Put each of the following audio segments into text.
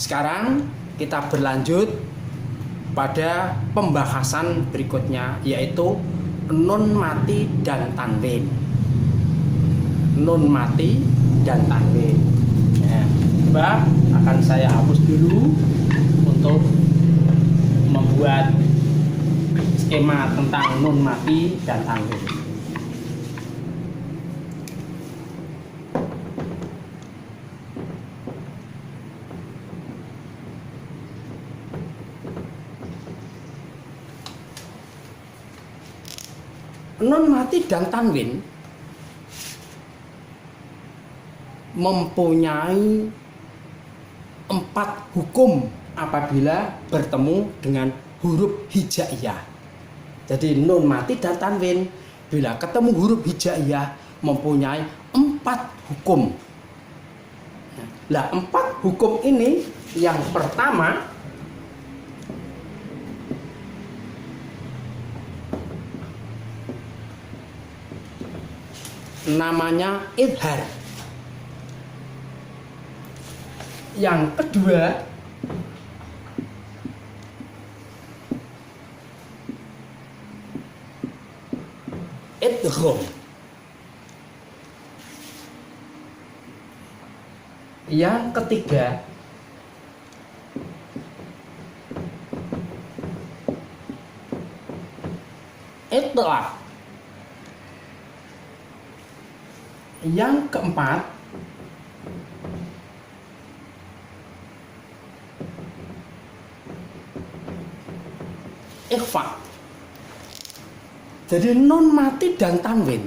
Sekarang kita berlanjut pada pembahasan berikutnya, yaitu nun mati dan tanwin. Nun mati dan tanwin. Ya, coba akan saya hapus dulu untuk membuat skema tentang nun mati dan tanwin. Nun mati dan tanwin mempunyai 4 hukum apabila bertemu dengan huruf hijaiyah. Jadi nun mati dan tanwin bila ketemu huruf hijaiyah mempunyai 4 hukum. Nah, 4 hukum ini yang pertama namanya idhar. Yang kedua idgham. Yang ketiga itlaq. Yang keempat ikhfa. Jadi nun mati dan tanwin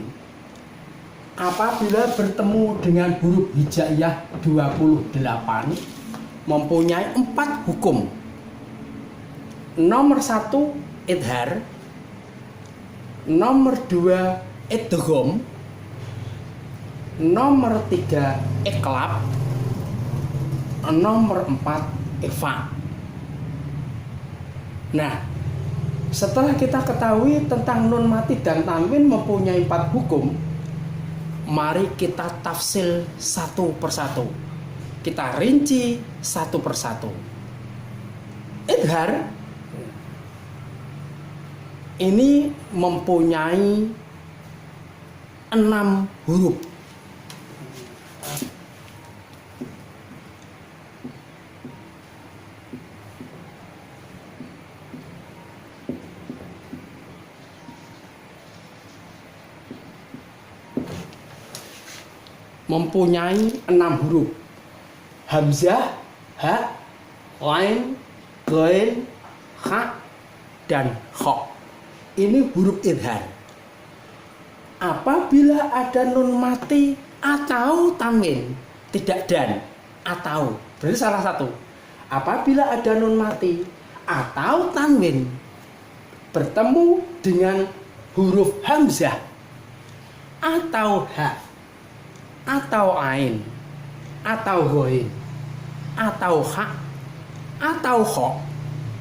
apabila bertemu dengan huruf hijaiyah 28 mempunyai 4 hukum. Nomor 1 idhar, nomor 2 idgham, nomor 3 iqlab, nomor 4 ikhfa. Nah, setelah kita ketahui tentang nun mati dan tanwin mempunyai 4 hukum, mari kita tafsil satu persatu. Kita rinci satu persatu. Idhar ini mempunyai 6 huruf. Mempunyai 6 huruf. Hamzah, ha, lain, ghain, kha, dan kha. Ini huruf idhar. Apabila ada nun mati atau tanwin, tidak dan, atau, berarti salah satu. Apabila ada nun mati atau tanwin bertemu dengan huruf hamzah atau ha, atau ain, atau ghain, atau kha, atau kha,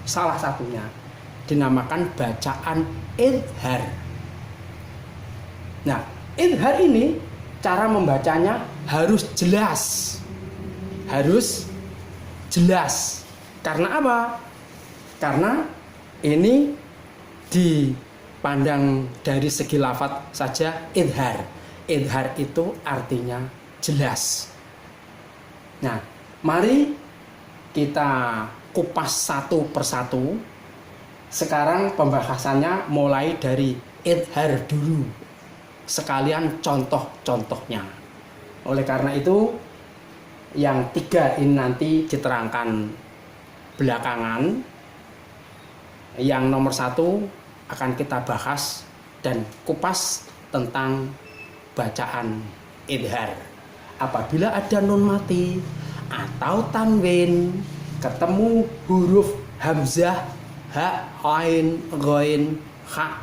salah satunya dinamakan bacaan idhar. Nah, idhar ini cara membacanya harus jelas. Harus jelas. Karena apa? Karena ini dipandang dari segi lafadz saja idhar. Idhar itu artinya jelas. Nah, mari kita kupas satu persatu. Sekarang pembahasannya mulai dari idhar dulu, sekalian contoh-contohnya. Oleh karena itu, yang 3 ini nanti diterangkan belakangan. Yang nomor 1 akan kita bahas dan kupas tentang bacaan idhar. Apabila ada nun mati atau tanwin ketemu huruf hamzah, ha, ain, ghain, kha,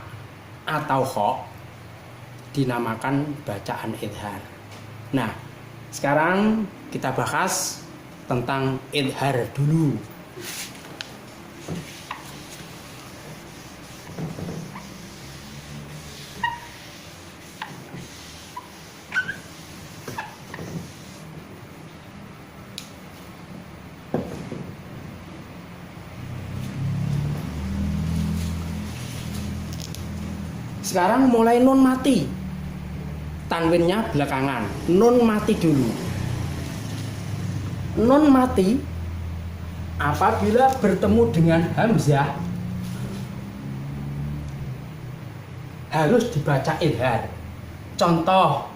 atau kha, dinamakan bacaan idhar. Nah, sekarang kita bahas tentang idhar dulu. Sekarang mulai nun mati. Tanwinnya belakangan. Nun mati dulu. Nun mati apabila bertemu dengan hamzah harus dibaca idhar. Contoh,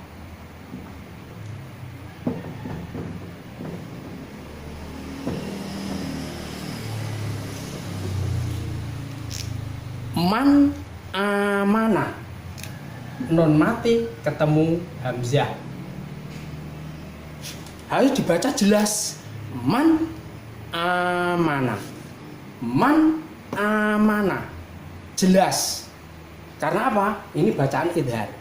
man amana, nun mati ketemu hamzah harus dibaca jelas. Man amana, man amana, jelas. Karena apa? Ini bacaan idhar.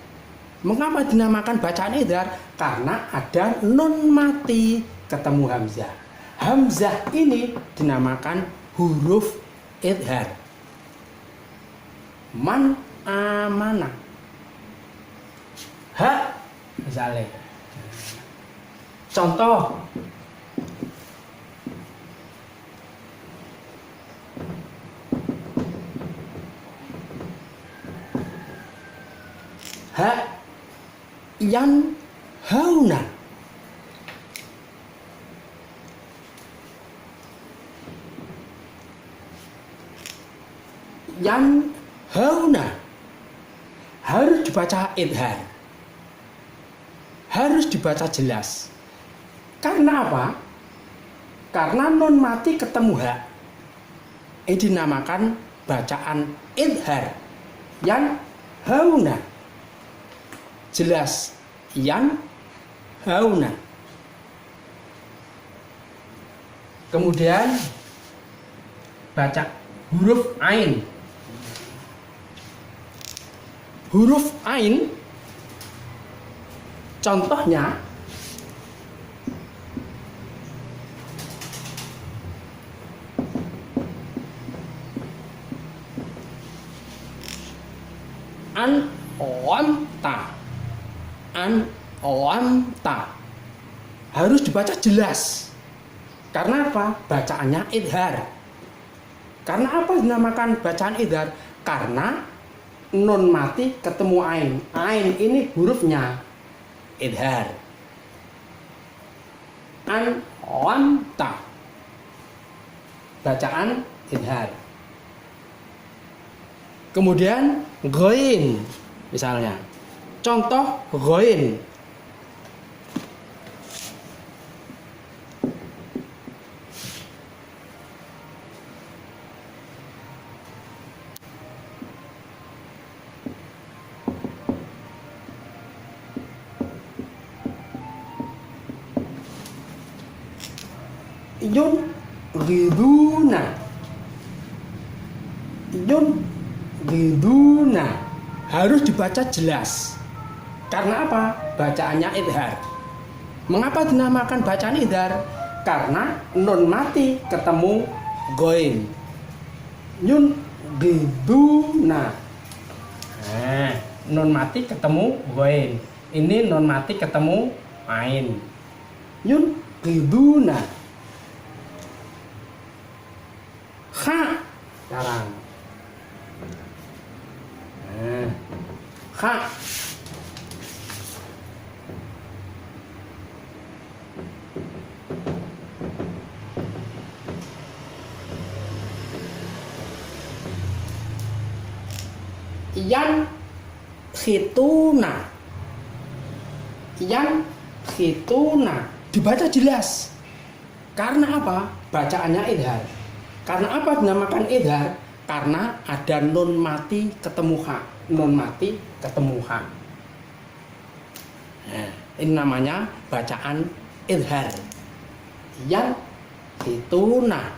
Mengapa dinamakan bacaan idhar? Karena ada nun mati ketemu hamzah. Hamzah ini dinamakan huruf idhar. Man amana, ha misalnya. Contoh, ha yan hauna, yan hauna harus dibaca idhar, harus dibaca jelas. Karena apa? Karena nun mati ketemu ha. Ini dinamakan bacaan idhar. Yan hauna, jelas. Yan hauna. Kemudian baca huruf ain. Huruf ain contohnya an omta, an omta harus dibaca jelas. Karena apa? Bacaannya idhar. Karena apa dinamakan bacaan idhar? Karena nun mati ketemu ain. Ain ini hurufnya idhar. An omta, bacaan idhar. Kemudian ghain misalnya. Contoh ghain. Yun riduna, yun riduna harus dibaca jelas. Karena apa? Bacaannya idhar. Mengapa dinamakan bacaan idhar? Karena nun mati ketemu ghain. Yun riduna. Nah, nun mati ketemu ghain. Ini nun mati ketemu ain. Yun riduna. Ha sekarang. Nah, ha. Yan khituna, yan khituna dibaca jelas. Karena apa? Bacaannya idhar. Karena apa dinamakan idhar? Karena ada nun mati ketemu ha. Nun mati ketemu ha. Nah, ini namanya bacaan idhar. Yang khituna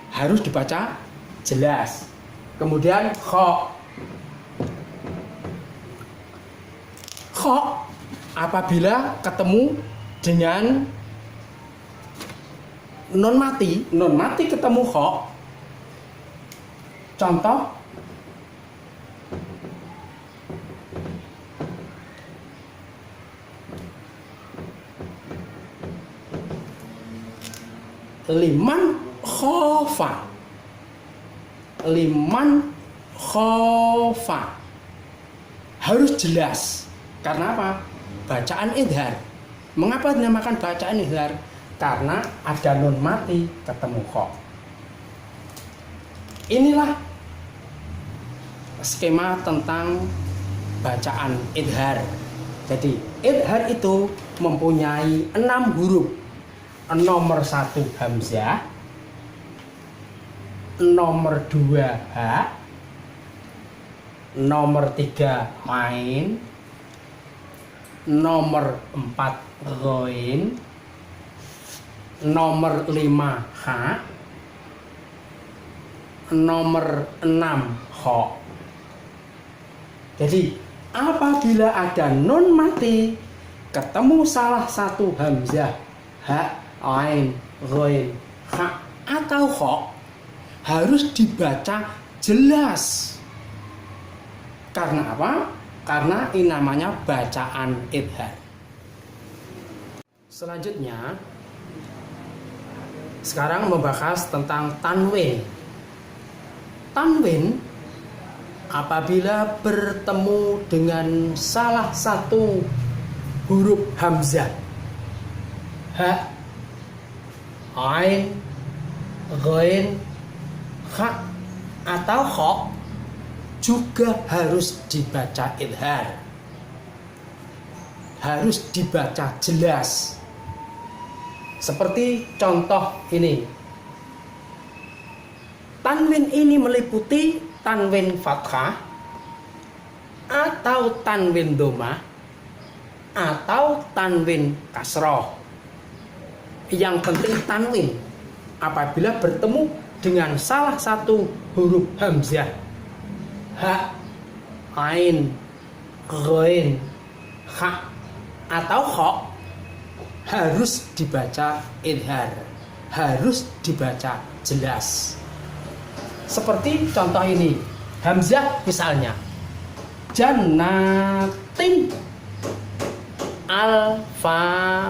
harus dibaca jelas. Kemudian kho. Kho apabila ketemu dengan nun mati ketemu kho. Contoh liman khofa, liman khofa harus jelas. Karena apa? Bacaan idhar. Mengapa dinamakan bacaan idhar? Karena ada nun mati ketemu kha. Inilah skema tentang bacaan idhar. Jadi idhar itu mempunyai 6 huruf. Nomor 1 hamzah, nomor 2 ha, nomor 3 main, nomor 4 ghain, nomor 5 ha, nomor 6 kha. Jadi apabila ada nun mati ketemu salah satu hamzah, ha, ain, ghain, kha atau kha, harus dibaca jelas. Karena apa? Karena ini namanya bacaan idhar. Selanjutnya, sekarang membahas tentang tanwin. Tanwin apabila bertemu dengan salah satu huruf hamzah, ha, ain, ghain, kha atau kha, juga harus dibaca idhar. Harus dibaca jelas. Seperti contoh ini. Tanwin ini meliputi tanwin fathah atau tanwin dhamma atau tanwin kasroh. Yang penting tanwin apabila bertemu dengan salah satu huruf hamzah, ha, ain, ghain, kha atau kha, harus dibaca idhar, harus dibaca jelas. Seperti contoh ini, hamzah misalnya jannatin alfafa,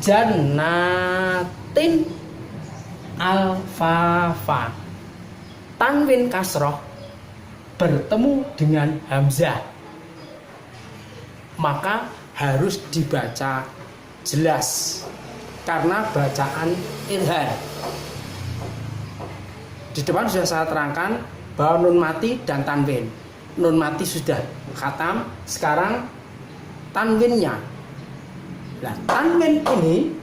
jannatin alfafa. Tanwin kasroh bertemu dengan hamzah, maka harus dibaca jelas karena bacaan idhar. Di depan sudah saya terangkan bahwa nun mati dan tanwin. Nun mati sudah khatam, sekarang tanwinnya. Nah, tanwin ini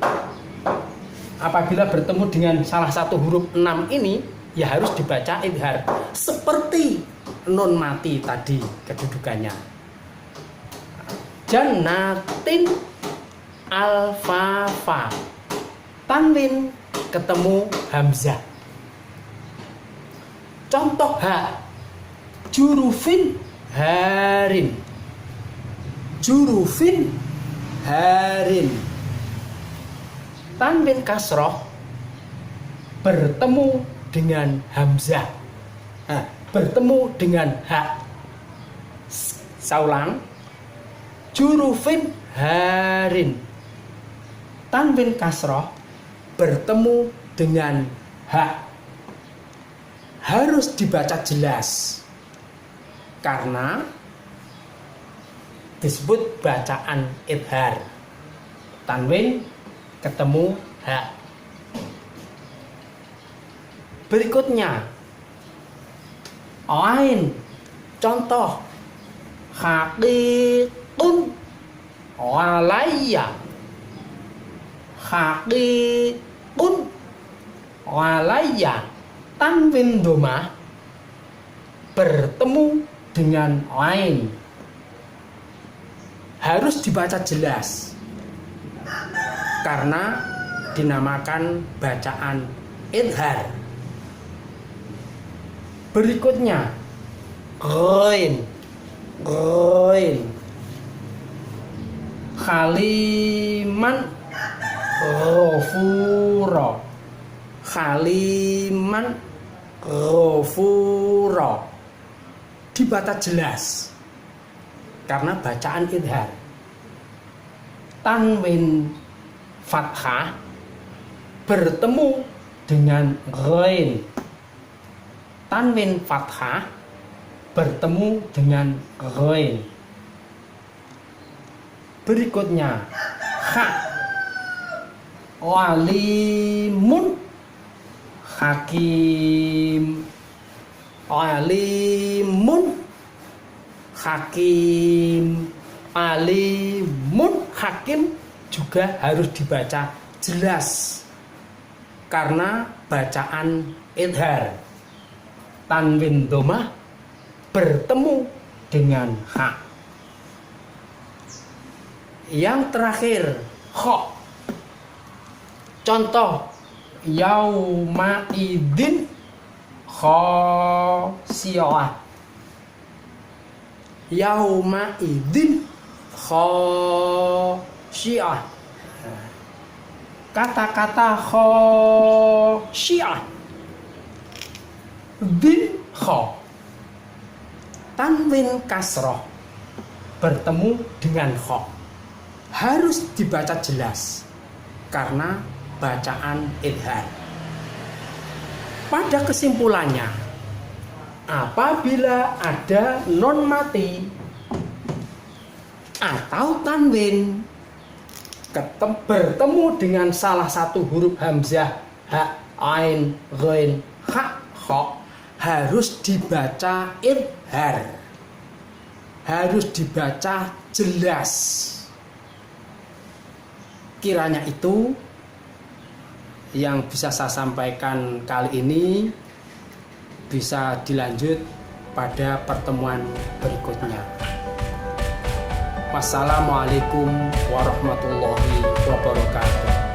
apabila bertemu dengan salah satu huruf 6 ini, ya harus dibaca idhar seperti nun mati tadi kedudukannya. Jannatin alfafa, tanwin ketemu hamzah. Contoh ha, jurufin harin, jurufin harin. Tanwin kasroh bertemu dengan hamzah, bertemu dengan ha. Saulang, jurufin harin. Tanwin kasroh bertemu dengan ha. Harus dibaca jelas karena disebut bacaan idhar. Tanwin ketemu ha. Berikutnya ain, contoh haqiqun walayya, haqiqun walayya. Tanwin dhamma bertemu dengan ain, harus dibaca jelas karena dinamakan bacaan idhar. Berikutnya ghain, ghain, khaliman ghafura, khaliman ghafura. Dibaca jelas karena bacaan idhar. Tanwin fathah bertemu dengan ghain. Tanwin fathah bertemu dengan ghain. Berikutnya ha, alimun, hakim, alimun, hakim, alimun, hakim juga harus dibaca jelas karena bacaan idhar. Tanwin domah bertemu dengan ha. Yang terakhir kha. Contoh yauma idin khasiyah. Yauma idin khasiyah. Kata-kata khasiyah din kha, tanwin kasroh bertemu dengan kha, harus dibaca jelas karena bacaan idhar. Pada kesimpulannya, apabila ada non mati atau tanwin bertemu dengan salah satu huruf hamzah, ha, ain, ghain, ha, kha, harus dibaca idhar, harus dibaca jelas. Kiranya itu yang bisa saya sampaikan kali ini, bisa dilanjut pada pertemuan berikutnya. Wassalamualaikum warahmatullahi wabarakatuh.